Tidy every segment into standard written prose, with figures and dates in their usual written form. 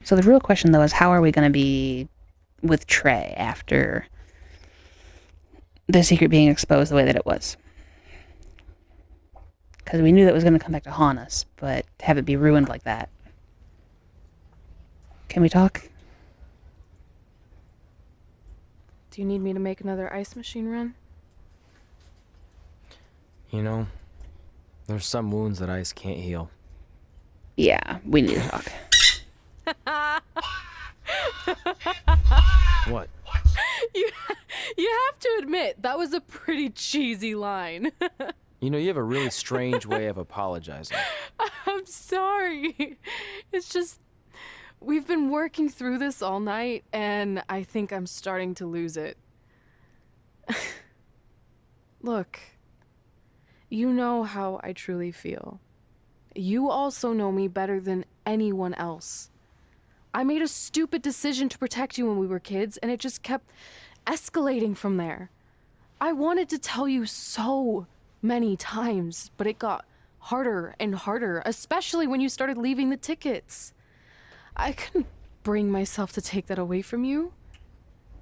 So the real question, though, is how are we going to be with Trey after the secret being exposed the way that it was? Because we knew that was going to come back to haunt us, but to have it be ruined like that. Can we talk? Do you need me to make another ice machine run? You know, there's some wounds that ice can't heal. Yeah, we need to talk. What? You have to admit, that was a pretty cheesy line. You know, you have a really strange way of apologizing. I'm sorry. It's just, we've been working through this all night, and I think I'm starting to lose it. Look, you know how I truly feel. You also know me better than anyone else. I made a stupid decision to protect you when we were kids, and it just kept escalating from there. I wanted to tell you so many times, but it got harder and harder, especially when you started leaving the tickets. I couldn't bring myself to take that away from you.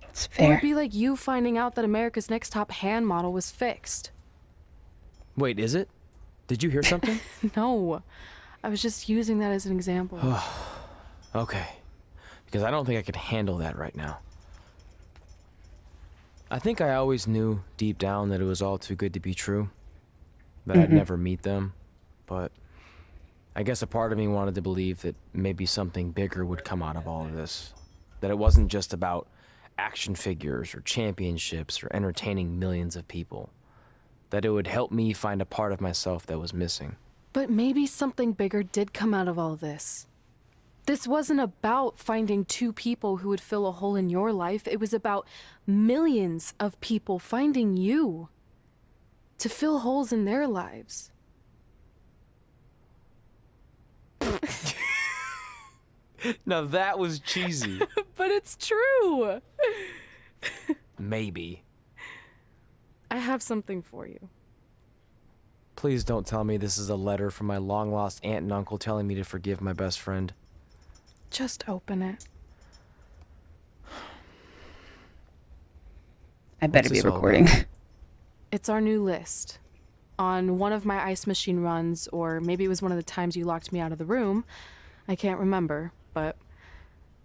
It's It fair. would be like you finding out that America's Next Top hand model was fixed. Wait, is it? Did you hear something? No, I was just using that as an example. Okay. Because I don't think I could handle that right now. I think I always knew deep down that it was all too good to be true. That I'd never meet them. But I guess a part of me wanted to believe that maybe something bigger would come out of all of this. That it wasn't just about action figures or championships or entertaining millions of people. That it would help me find a part of myself that was missing. But maybe something bigger did come out of all this. This wasn't about finding two people who would fill a hole in your life. It was about millions of people finding you to fill holes in their lives. Now that was cheesy. But it's true. Maybe. I have something for you. Please don't tell me this is a letter from my long-lost aunt and uncle telling me to forgive my best friend. Just open it. I better What's be this all recording. It's our new list. On one of my ice machine runs, or maybe it was one of the times you locked me out of the room, I can't remember, but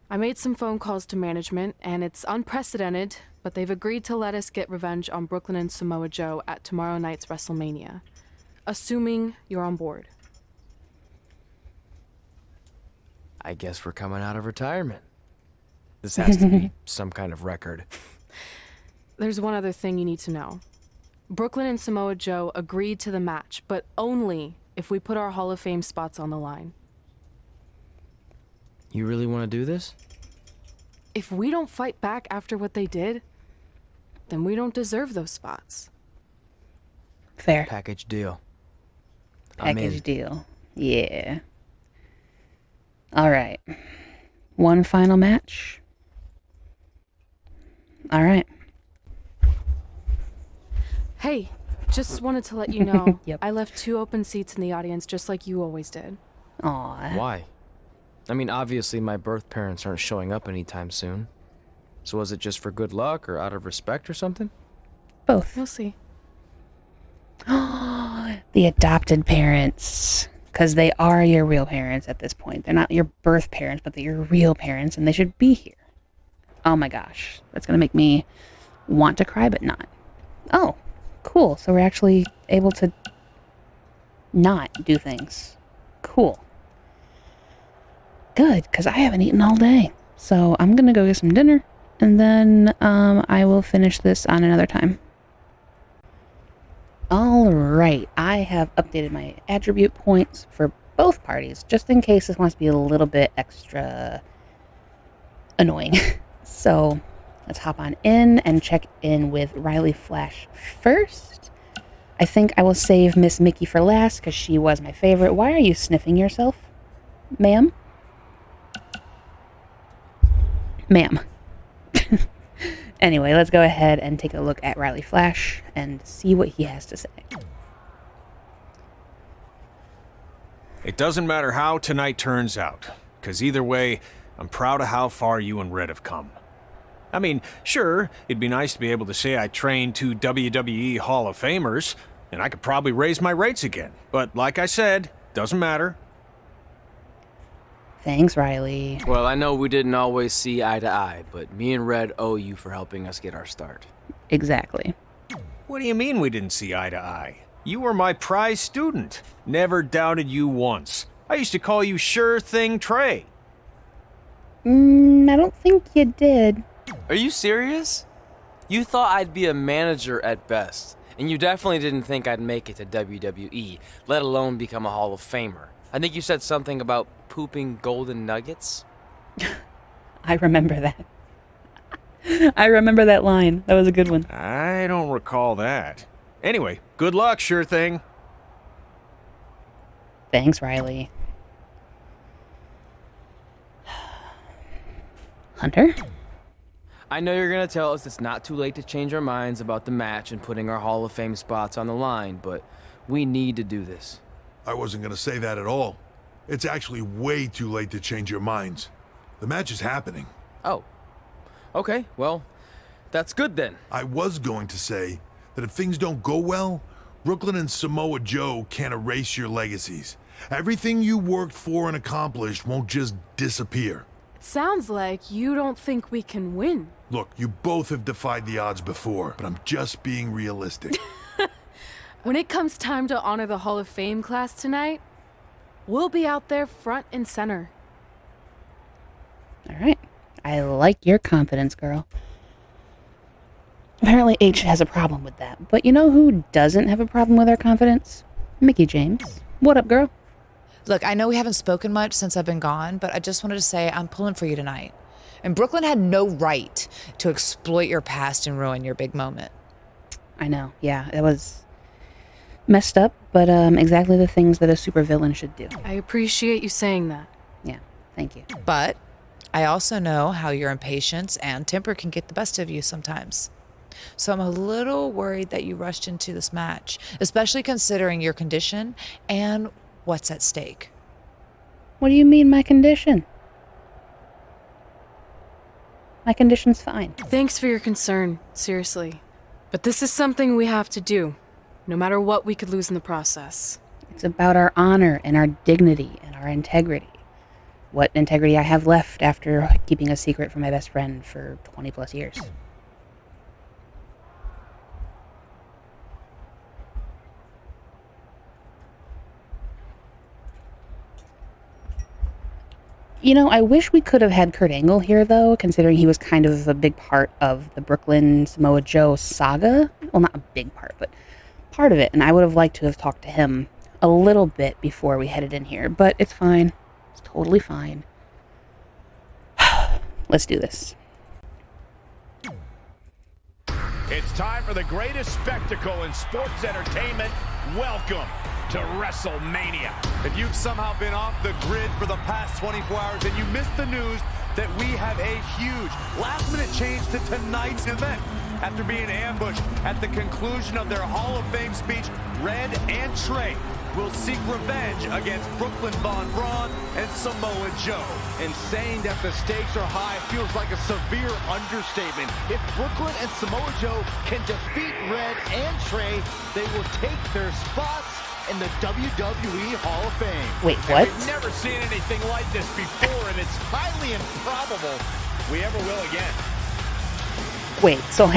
I made some phone calls to management, and it's unprecedented, but they've agreed to let us get revenge on Brooklyn and Samoa Joe at tomorrow night's WrestleMania, assuming you're on board. I guess we're coming out of retirement. This has to be some kind of record. There's one other thing you need to know. Brooklyn and Samoa Joe agreed to the match, but only if we put our Hall of Fame spots on the line. You really want to do this? If we don't fight back after what they did, then we don't deserve those spots. Fair. Package deal. I'm in. Package deal. Yeah. All right. One final match. All right. Hey, just wanted to let you know, Yep. I left 2 open seats in the audience just like you always did. Aw. Why? I mean, obviously my birth parents aren't showing up anytime soon. So was it just for good luck or out of respect or something? Both. You'll see. The adopted parents. Because they are your real parents at this point. They're not your birth parents, but they're your real parents, and they should be here. Oh my gosh. That's going to make me want to cry, but not. Oh, cool. So we're actually able to not do things. Cool. Good, because I haven't eaten all day. So I'm going to go get some dinner, and then I will finish this on another time. Alright, I have updated my attribute points for both parties, just in case this wants to be a little bit extra annoying. So, let's hop on in and check in with Riley Flash first. I think I will save Miss Mickey for last, because she was my favorite. Why are you sniffing yourself, ma'am? Ma'am. Anyway, let's go ahead and take a look at Riley Flash and see what he has to say. It doesn't matter how tonight turns out, because either way, I'm proud of how far you and Red have come. I mean, sure, it'd be nice to be able to say I trained 2 WWE Hall of Famers, and I could probably raise my rates again. But like I said, doesn't matter. Thanks, Riley. Well, I know we didn't always see eye to eye, but me and Red owe you for helping us get our start. Exactly. What do you mean we didn't see eye to eye? You were my prize student. Never doubted you once. I used to call you Sure Thing Trey. I don't think you did. Are you serious? You thought I'd be a manager at best, and you definitely didn't think I'd make it to WWE, let alone become a Hall of Famer. I think you said something about pooping golden nuggets. I remember that. I remember that line. That was a good one. I don't recall that. Anyway, good luck, Sure Thing. Thanks, Riley. Hunter? I know you're gonna tell us it's not too late to change our minds about the match and putting our Hall of Fame spots on the line, but we need to do this. I wasn't gonna say that at all. It's actually way too late to change your minds. The match is happening. Oh. Okay, well, that's good then. I was going to say that if things don't go well, Brooklyn and Samoa Joe can't erase your legacies. Everything you worked for and accomplished won't just disappear. It sounds like you don't think we can win. Look, you both have defied the odds before, but I'm just being realistic. When it comes time to honor the Hall of Fame class tonight, we'll be out there front and center. All right. I like your confidence, girl. Apparently H has a problem with that. But you know who doesn't have a problem with our confidence? Mickey James. What up, girl? Look, I know we haven't spoken much since I've been gone, but I just wanted to say I'm pulling for you tonight. And Brooklyn had no right to exploit your past and ruin your big moment. I know. Yeah, it was messed up, but exactly the things that a supervillain should do. I appreciate you saying that. Yeah, thank you. But I also know how your impatience and temper can get the best of you sometimes. So I'm a little worried that you rushed into this match, especially considering your condition and what's at stake. What do you mean, my condition? My condition's fine. Thanks for your concern, seriously. But this is something we have to do, no matter what we could lose in the process. It's about our honor and our dignity and our integrity. What integrity I have left after keeping a secret from my best friend for 20 plus years. You know, I wish we could have had Kurt Angle here, though, considering he was kind of a big part of the Brooklyn Samoa Joe saga. Well, not a big part, but part of it. And I would have liked to have talked to him a little bit before we headed in here. But it's fine. It's totally fine. Let's do this. It's time for the greatest spectacle in sports entertainment. Welcome to WrestleMania. If you've somehow been off the grid for the past 24 hours and you missed the news that we have a huge last-minute change to tonight's event. After being ambushed at the conclusion of their Hall of Fame speech, Red and Trey will seek revenge against Brooklyn Von Braun and Samoa Joe. And saying that the stakes are high feels like a severe understatement. If Brooklyn and Samoa Joe can defeat Red and Trey, they will take their spots in the WWE Hall of Fame. Wait, what? And we've never seen anything like this before, and it's highly improbable we ever will again. Wait, so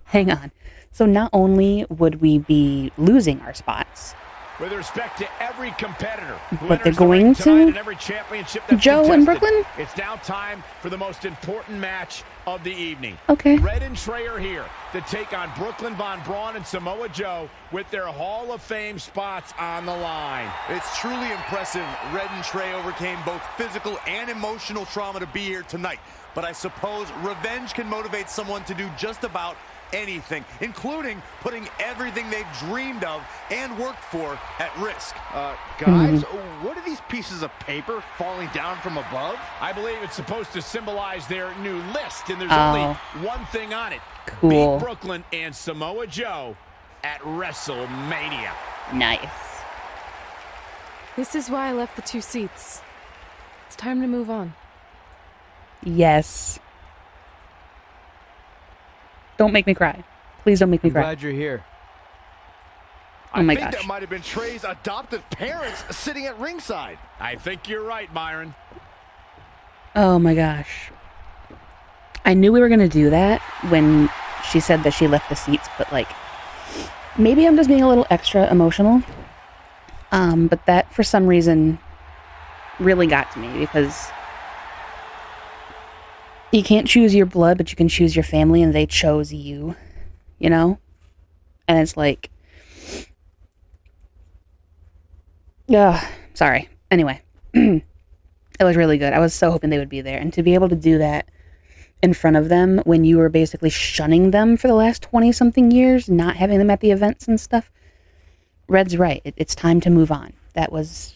hang on. So not only would we be losing our spots, With respect to every competitor who but they're enters the ring going tonight to in every championship that's Joe and contested, Brooklyn? It's now time for the most important match of the evening. Okay. Red and Trey are here to take on Brooklyn Von Braun and Samoa Joe with their Hall of Fame spots on the line. It's truly impressive Red and Trey overcame both physical and emotional trauma to be here tonight. But I suppose revenge can motivate someone to do just about anything, including putting everything they've dreamed of and worked for at risk. Guys, what are these pieces of paper falling down from above? I believe it's supposed to symbolize their new list, and there's only one thing on it. Cool. Beat Brooklyn and Samoa Joe at WrestleMania. Nice. This is why I left the 2 seats. It's time to move on. Yes. Don't make me cry. Please don't make me I'm cry. glad you're here. Oh my I think gosh. that might have been Trey's adopted parents sitting at ringside. I think you're right, Myron. Oh my gosh. I knew we were going to do that when she said that she left the seats, but like, maybe I'm just being a little extra emotional. But that, for some reason, really got to me because you can't choose your blood, but you can choose your family, and they chose you, you know? And it's like, yeah, sorry. Anyway, it was really good. I was so hoping they would be there, and to be able to do that in front of them when you were basically shunning them for the last 20-something years, not having them at the events and stuff. Red's right. It's time to move on. That was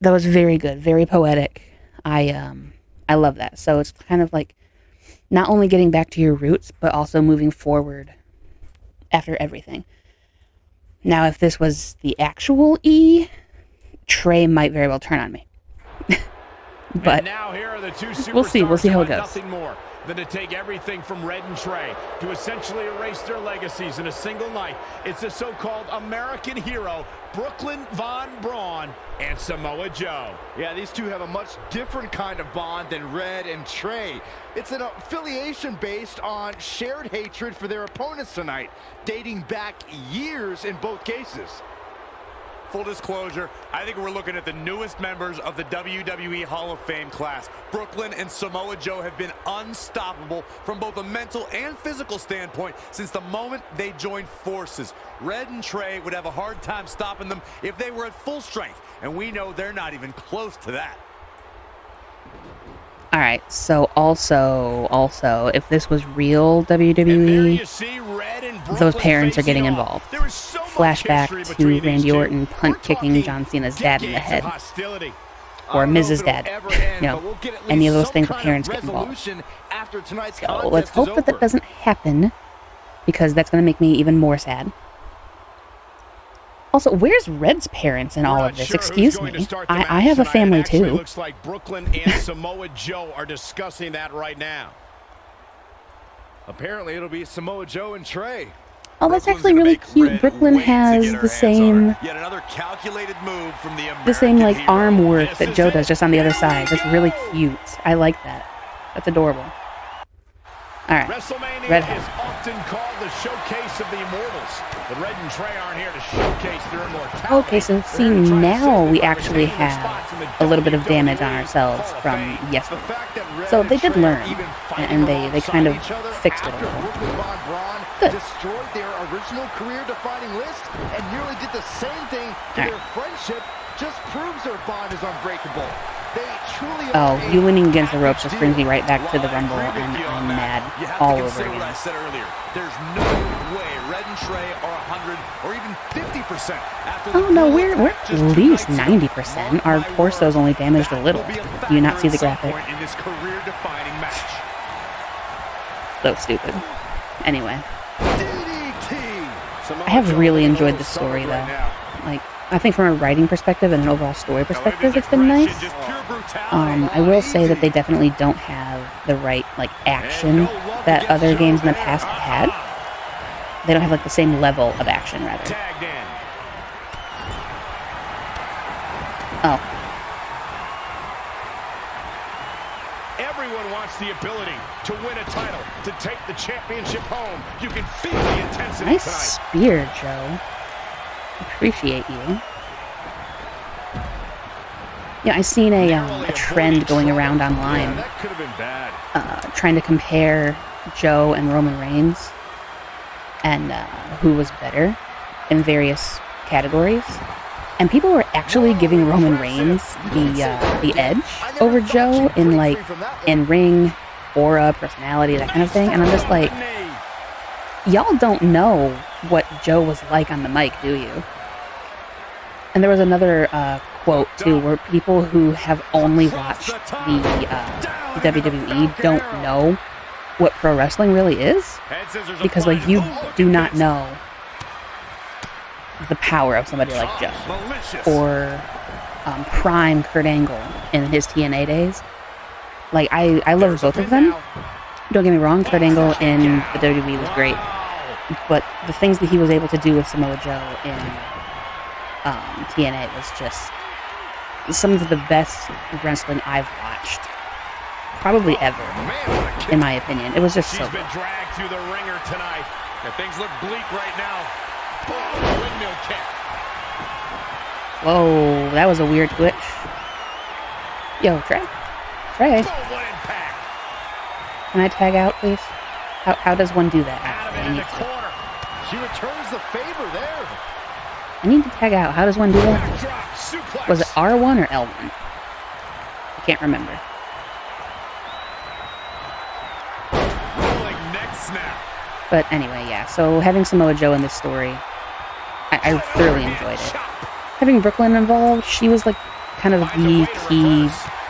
very good, very poetic. I love that. So it's kind of like not only getting back to your roots, but also moving forward after everything. Now, if this was the actual E, Trey might very well turn on me. But and now here are the two superstars. We'll see how it who want goes. Nothing more than to take everything from Red and Trey to essentially erase their legacies in a single night. It's the so-called American hero, Brooklyn Von Braun and Samoa Joe. Yeah, these two have a much different kind of bond than Red and Trey. It's an affiliation based on shared hatred for their opponents tonight, dating back years in both cases. Full disclosure, I think we're looking at the newest members of the WWE Hall of Fame class. Brooklyn and Samoa Joe have been unstoppable from both a mental and physical standpoint since the moment they joined forces. Red and Trey would have a hard time stopping them if they were at full strength, and we know they're not even close to that. all right, so also, if this was real And there WWE, you see Red and those Brooklyn parents are facing getting off. involved. There is so much Flashback history to between Randy these two. Orton punt kicking We're John talking Cena's dad in the decades of head. hostility. Or I don't know Mrs. if it'll Dad. ever end, You know, but we'll get at any of least those some things where kind parents of get involved. resolution after tonight's So contest let's hope is that that over. doesn't happen, because that's going to make me even more sad. Also, where's Red's parents in all We're of not this? sure Excuse who's going to me. start the I match have a tonight. family It actually too. looks like Brooklyn and Samoa Joe are discussing that right now. Apparently, it'll be Samoa Joe and Trey. Oh, that's Brooklyn's actually gonna really make cute. Red Brooklyn wait to has get her the hands on same, her. Yet another calculated move from the like American hero. arm work This that is Joe it. does just on the other Here side. we That's really go. cute. I like that. That's adorable. All right, WrestleMania Red is often called the showcase of the immortals, but Red and Trey aren't here to showcase their immortality. Okay, so see, They're here to try to now save we them by actually retaining their have spots in the a little bit of damage on WWE ourselves Hall of from Fame. The yesterday. fact that Red So and they did Trey are learn, even fighting and they kind of alongside each other fixed it a after little. Brooklyn Von Braun Good. destroyed their original career-defining list and nearly did the same thing to All their friendship, just proves their bond is unbreakable. They truly Oh, are you a winning against the ropes package just brings me deal. right back to the Well, I Rumble, agree and with you on I'm that. mad You have all to over consider what I again. said earlier. There's no way Red and Trey are 100 or even 50% after the Oh no, we're brutal at just 2 least nights ago. 90%. Mark Our my torso's words, only damaged a that little. will be a Do you not factor see the at some graphic? point in this career-defining match. So stupid. Anyway, DDT. I have really enjoyed this story though. Like, I think from a writing perspective and an overall story perspective, it's been nice. I will say that they definitely don't have the right like action that other games in the past have had. They don't have like the same level of action, rather. Tagged in. Oh, Everyone wants the ability to win a title, to take the championship home. You can feel the intensity nice tonight. spear, Joe. Appreciate you. Yeah, I seen a trend going around online, That could have been bad. trying to compare Joe and Roman Reigns and who was better in various categories. And people were actually giving Roman Reigns the edge over Joe in like in ring, aura, personality, that kind of thing. And I'm just like, y'all don't know what Joe was like on the mic, do you? And there was another quote too, where people who have only watched the WWE don't know what pro wrestling really is, because like you do not know the power of somebody like Joe or prime Kurt Angle in his TNA days. Like, I love both of them. Don't get me wrong, Kurt Angle in the WWE was great. But the things that he was able to do with Samoa Joe in TNA was just some of the best wrestling I've watched. Probably ever, in my opinion. It was just so She's been good. dragged through the ringer tonight. And things look bleak right now. Boom, windmill kick. Whoa, that was a weird twitch. Yo, Trey. Trey, Boom, what impact. can I tag out, please? How does one do that? Out of Actually, it in the corner. She returns the favor there. I need to tag out. How does one do that? Drop, suplex. Was it R1 or L1? I can't remember. Rolling neck snap. But anyway, yeah. So having Samoa Joe in this story, I thoroughly enjoyed it. Having Brooklyn involved, she was like kind of the key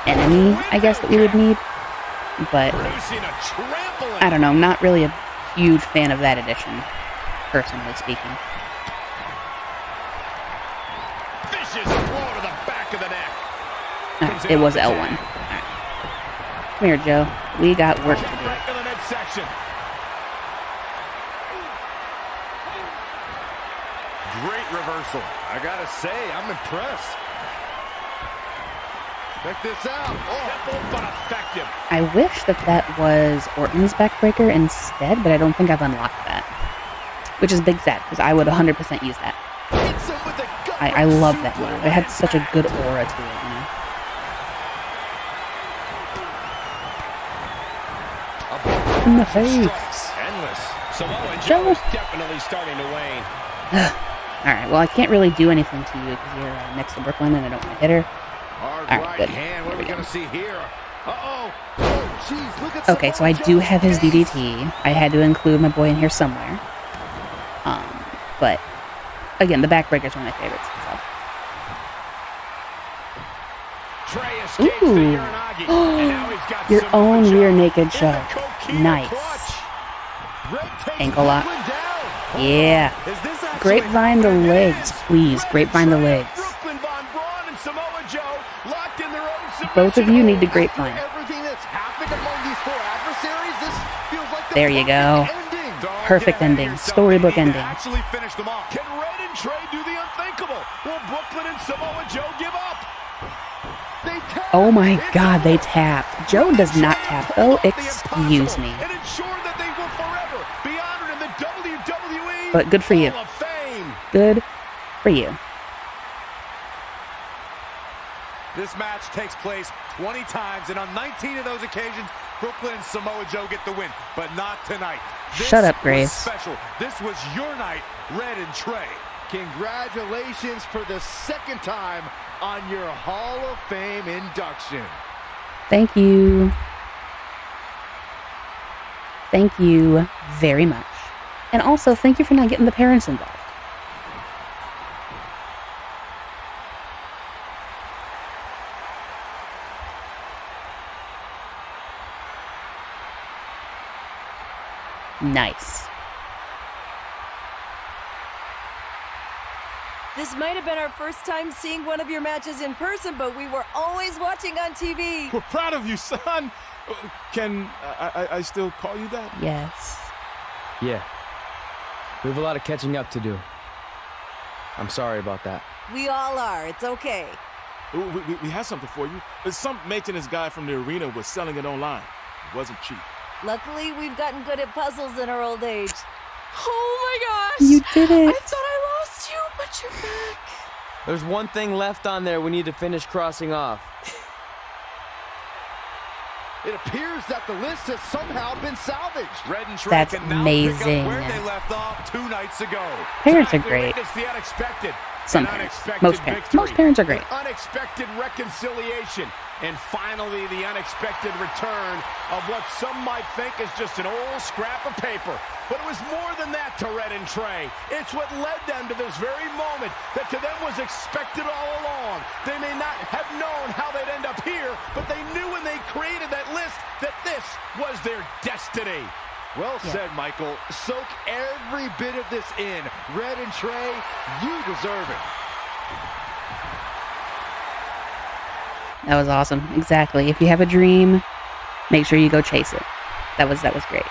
enemy, I guess, that we would need. But Producing a trampling. I don't know, not really a huge fan of that addition, personally speaking. Vicious blow to the back of the neck. Alright, it was L1. Alright. Come here, Joe. We got work to do. Right to the midsection. Great reversal. I gotta say, I'm impressed. Check this out. Simple but effective. I wish that was Orton's backbreaker instead, but I don't think I've unlocked that. Which is big sad, because I would 100% use that. Hits him with the gut I love that move. It had such a good aura to it, you know? In the face. Endless. Samoa Joe. Joe is definitely starting to wane. Alright, well, I can't really do anything to you because you're next to Brooklyn and I don't want to hit her. Hard Alright, right good. hand. What are we There we gonna go. see here? Uh-oh. Oh, jeez. Look at Okay, so I Samoa do Joe's have his face. DDT. I had to include my boy in here somewhere. But, again, the backbreaker's one of my favorites. Trey escapes Ooh. the Uranagi, and now he's got Your Samoa own Joe rear naked in the choke. coquina Nice. clutch. Red takes Ankle lock. Brooklyn down. Yeah. Is this actually Grapevine the happening? legs, please. Red Grapevine the Trey, legs. Brooklyn Von Braun and Samoa Joe locked in their own submission Both of you need to hold. grapevine. After everything that's happened among these four adversaries, this feels like the There you go. perfect ending. Don't Perfect get ahead of ending. yourself. Storybook You need to ending. actually finish them off. Can Red and Trey do the unthinkable? Will Brooklyn and Samoa Joe give up? They tap. Oh my It's god, they over. tapped. Joe does not tap. Oh, excuse me. And ensure that they will forever be honored in the WWE But good for you. Hall of Fame. Good for you. This match takes place 20 times, and on 19 of those occasions, Brooklyn and Samoa Joe get the win, but not tonight. Shut up, was Graves. special. This was your night, Red and Trey. Congratulations for the second time on your Hall of Fame induction. Thank you. Thank you very much. And also, thank you for not getting the parents involved. Nice. This might have been our first time seeing one of your matches in person, but we were always watching on TV. We're proud of you, son. Can I still call you that? Yes. Yeah. We have a lot of catching up to do. I'm sorry about that. We all are. It's okay. We have something for you. Some maintenance guy from the arena was selling it online. It wasn't cheap. Luckily, we've gotten good at puzzles in our old age. Oh my gosh! You did it. I thought I lost you, but you're back. There's one thing left on there we need to finish crossing off. It appears that the list has somehow been salvaged. Red and Trey That's can now pick up amazing. where they left off 2 nights ago. Parents are Time to great. witness the unexpected. Some An parents. unexpected Most parents. victory. Most parents are great. An unexpected reconciliation. And finally, the unexpected return of what some might think is just an old scrap of paper. But it was more than that to Red and Trey. It's what led them to this very moment that to them was expected all along. They may not have known how they'd end up here, but they knew when they created that list that this was their destiny. Well said, Michael. Soak every bit of this in. Red and Trey, you deserve it. That was awesome. Exactly. If you have a dream, make sure you go chase it. That was great.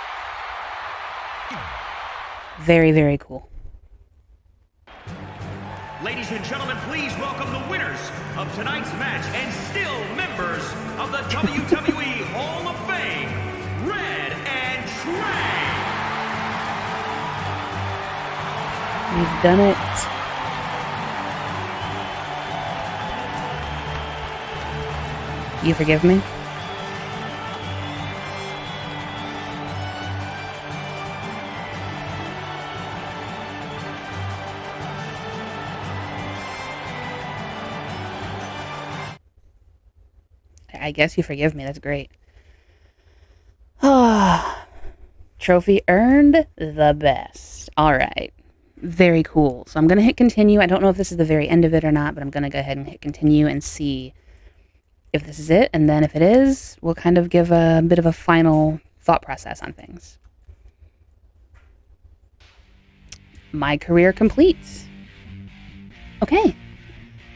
Very, very cool. Ladies and gentlemen, please welcome the winners of tonight's match and still members of the WWE Hall of Fame, Red and Trey. We've done it. You forgive me? I guess you forgive me. That's great. Ah, trophy earned, the best. All right. Very cool. So I'm going to hit continue. I don't know if this is the very end of it or not, but I'm going to go ahead and hit continue and see if this is it. And then if it is, we'll kind of give a bit of a final thought process on things. My career complete. Okay.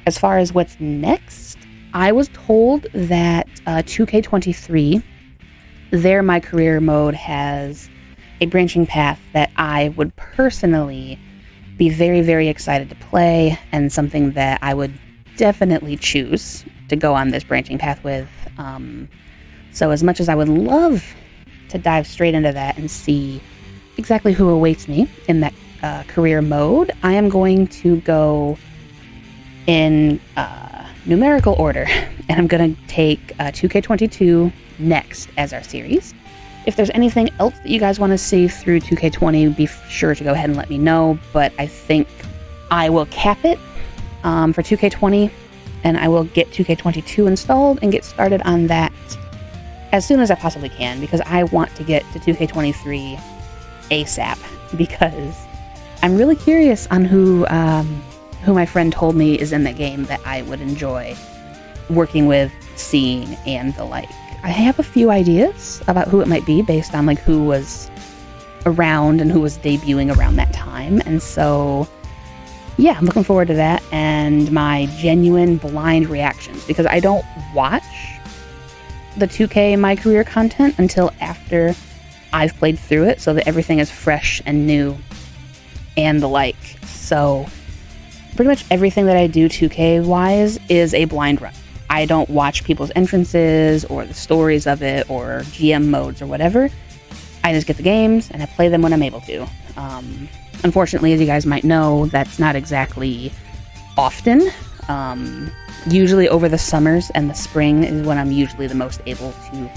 As far as what's next, I was told that 2k23, their My Career mode has a branching path that I would personally be very, very excited to play, and something that I would definitely choose to go on this branching path with. So as much as I would love to dive straight into that and see exactly who awaits me in that career mode, I am going to go in numerical order, and I'm going to take 2k22 next as our series. If there's anything else that you guys want to see through 2k20, be sure to go ahead and let me know, but I think I will cap it for 2k20, and I will get 2k22 installed and get started on that as soon as I possibly can, because I want to get to 2k23 ASAP, because I'm really curious on who my friend told me is in the game that I would enjoy working with, seeing, and the like. I have a few ideas about who it might be based on like who was around and who was debuting around that time. And so, yeah, I'm looking forward to that and my genuine blind reactions, because I don't watch the 2K My Career content until after I've played through it, so that everything is fresh and new and the like. So pretty much everything that I do 2K wise is a blind run. I don't watch people's entrances or the stories of it or GM modes or whatever. I just get the games and I play them when I'm able to. Unfortunately, as you guys might know, that's not exactly often. Usually over the summers and the spring is when I'm usually the most able to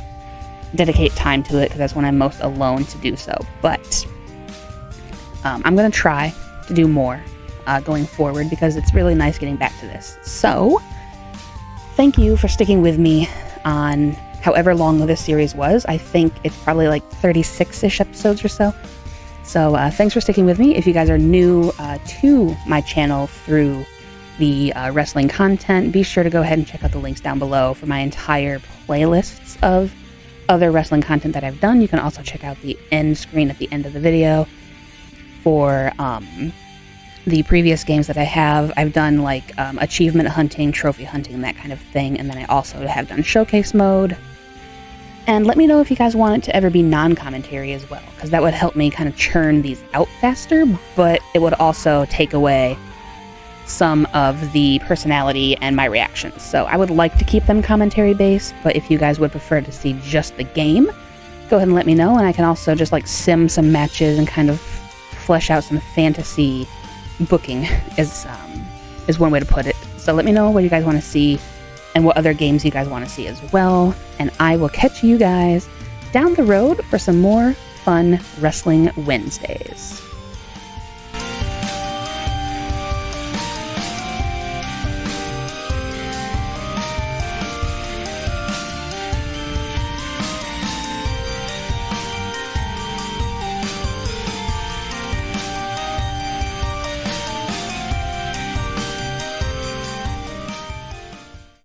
dedicate time to it, because that's when I'm most alone to do so. But I'm going to try to do more going forward, because it's really nice getting back to this. So thank you for sticking with me on however long this series was. I think it's probably like 36-ish episodes or so. So thanks for sticking with me. If you guys are new to my channel through the wrestling content, be sure to go ahead and check out the links down below for my entire playlists of other wrestling content that I've done. You can also check out the end screen at the end of the video for the previous games that I have. I've done like achievement hunting, trophy hunting, that kind of thing. And then I also have done showcase mode. And let me know if you guys want it to ever be non-commentary as well, because that would help me kind of churn these out faster, but it would also take away some of the personality and my reactions. So I would like to keep them commentary based, but if you guys would prefer to see just the game, go ahead and let me know. And I can also just like sim some matches and kind of flesh out some fantasy booking is one way to put it. So let me know what you guys want to see and what other games you guys want to see as well. And I will catch you guys down the road for some more fun Wrestling Wednesdays.